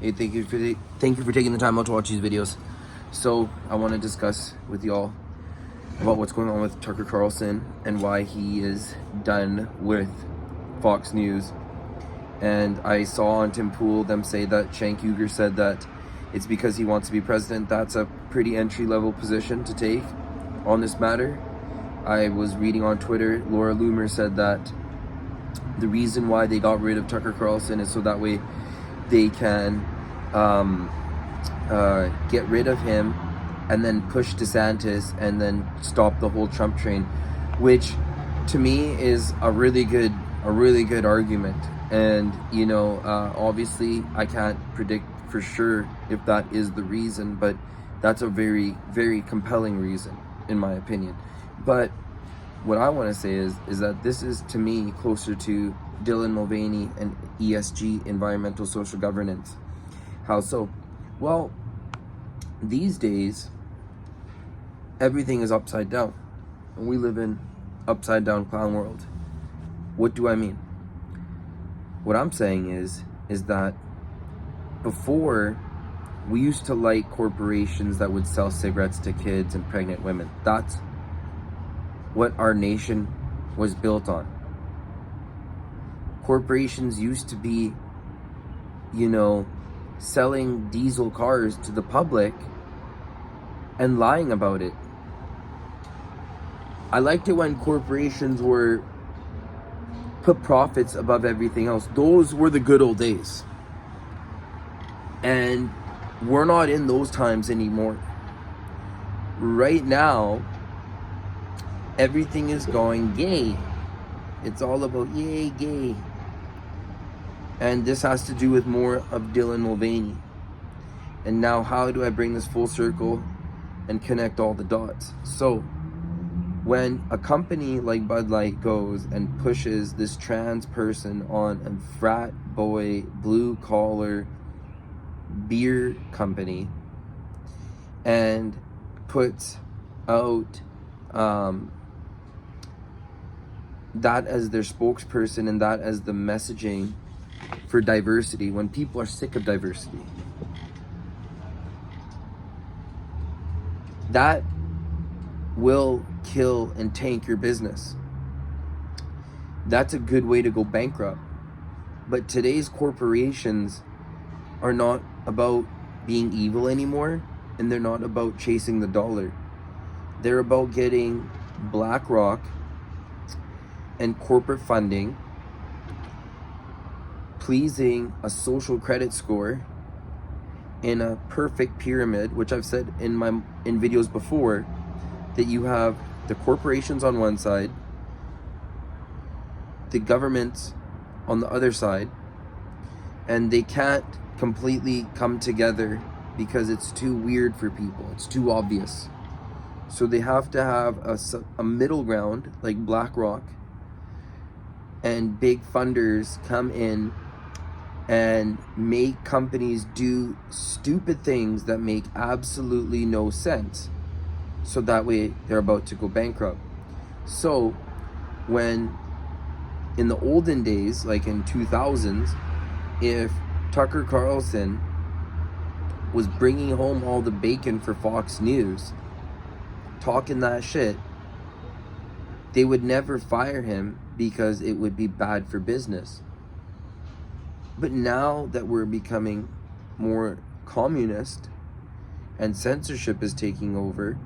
Hey, thank you for taking the time out to watch these videos. So I want to discuss with y'all about what's going on with Tucker Carlson and why he is done with Fox News. And I saw on Tim Pool them say that Cenk Uygur said that it's because he wants to be president. That's a pretty entry-level position to take on this matter. I was reading on Twitter, Laura Loomer said that the reason why they got rid of Tucker Carlson is so that way they can get rid of him and then push DeSantis and then stop the whole Trump train, which to me is a really good argument. And obviously I can't predict for sure if that is the reason, but that's a very, very compelling reason in my opinion. But what I want to say is that this is, to me, closer to Dylan Mulvaney and ESG, environmental social governance. How so? Well, these days, everything is upside down. And we live in upside down clown world. What do I mean? What I'm saying is that before, we used to like corporations that would sell cigarettes to kids and pregnant women. That's what our nation was built on. Corporations used to be, selling diesel cars to the public and lying about it. I liked it when corporations were put profits above everything else. Those were the good old days. And we're not in those times anymore. Right now, everything is going gay. It's all about yay, gay. And this has to do with more of Dylan Mulvaney. And now how do I bring this full circle and connect all the dots? So when a company like Bud Light goes and pushes this trans person on a frat boy, blue collar beer company and puts out that as their spokesperson and that as the messaging for diversity, when people are sick of diversity, that will kill and tank your business. That's a good way to go bankrupt. But today's corporations are not about being evil anymore, and they're not about chasing the dollar. They're about getting BlackRock and corporate funding, pleasing a social credit score in a perfect pyramid, which I've said in videos before, that you have the corporations on one side, the governments on the other side, and they can't completely come together because it's too weird for people. It's too obvious. So they have to have a middle ground like BlackRock, and big funders come in and make companies do stupid things that make absolutely no sense. So that way they're about to go bankrupt. So when in the olden days, like in 2000s, if Tucker Carlson was bringing home all the bacon for Fox News, talking that shit, they would never fire him because it would be bad for business. But now that we're becoming more communist and censorship is taking over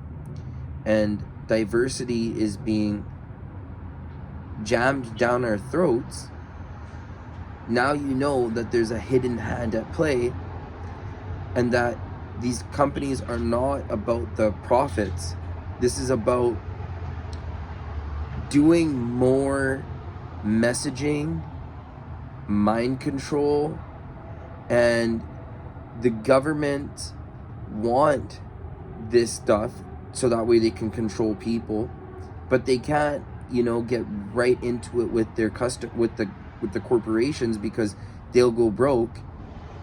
and diversity is being jammed down our throats, now you know that there's a hidden hand at play, and that these companies are not about the profits. This is about doing more messaging, mind control, and the government want this stuff so that way they can control people, but they can't, get right into it with their with the corporations, because they'll go broke,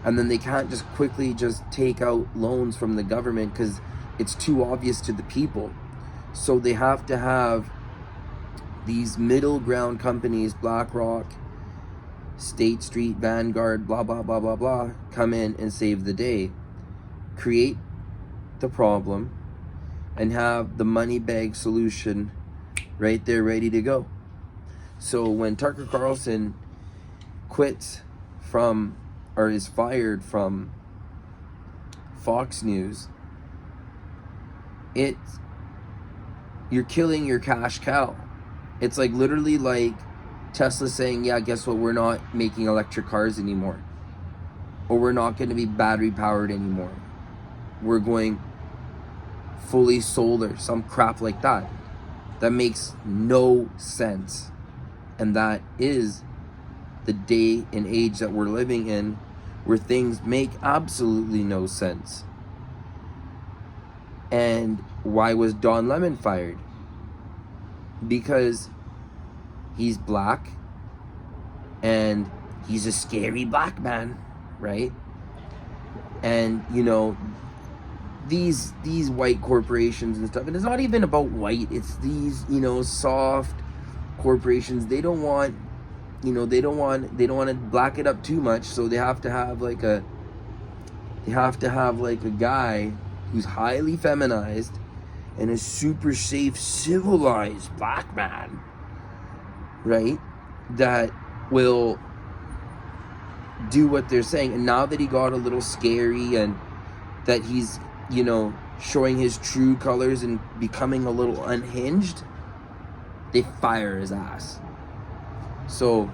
and then they can't just quickly just take out loans from the government because it's too obvious to the people. So they have to have these middle ground companies, BlackRock State Street, Vanguard, blah, blah, blah, blah, blah, come in and save the day, create the problem, and have the money bag solution right there ready to go. So when Tucker Carlson quits from, or is fired from Fox News, you're killing your cash cow. It's like literally like Tesla saying, yeah, guess what, we're not making electric cars anymore, or we're not going to be battery powered anymore, we're going fully solar, some crap like that. That makes no sense. And that is the day and age that we're living in, where things make absolutely no sense. And why was Don Lemon fired? Because he's black and he's a scary black man, right? And you know, these white corporations and stuff, and it's not even about white, it's these, you know, soft corporations. They don't want, you know, they don't want to black it up too much, so they have to have like a guy who's highly feminized and a super safe, civilized black man, right, that will do what they're saying. And now that he got a little scary and that he's, you know, showing his true colors and becoming a little unhinged, they fire his ass. So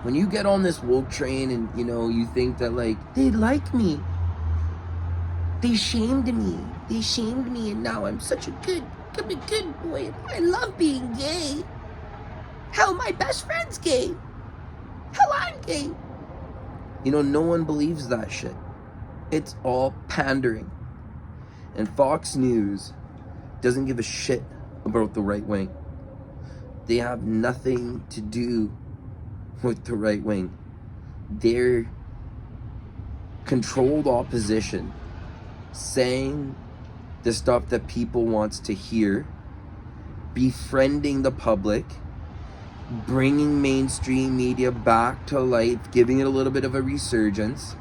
when you get on this woke train and, you know, you think that like, they like me, they shamed me, and now I'm a good boy. I love being gay. Hell, my best friend's gay. Hell, I'm gay. You know, no one believes that shit. It's all pandering. And Fox News doesn't give a shit about the right wing. They have nothing to do with the right wing. They're controlled opposition, saying the stuff that people wants to hear, befriending the public, bringing mainstream media back to life, giving it a little bit of a resurgence,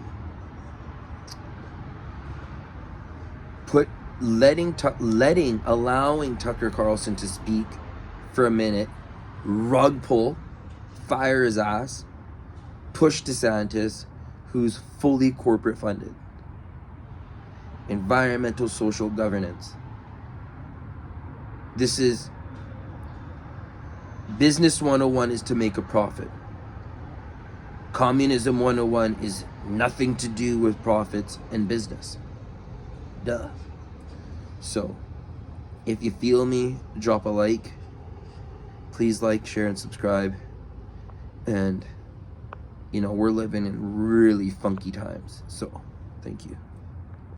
allowing Tucker Carlson to speak for a minute, rug pull, fire his ass, push DeSantis, who's fully corporate funded. Environmental social governance. This is business 101 is to make a profit. Communism 101 is nothing to do with profits and business. Duh. So, if you feel me, drop a like. Please like, share, and subscribe. And, you know, we're living in really funky times. So, thank you.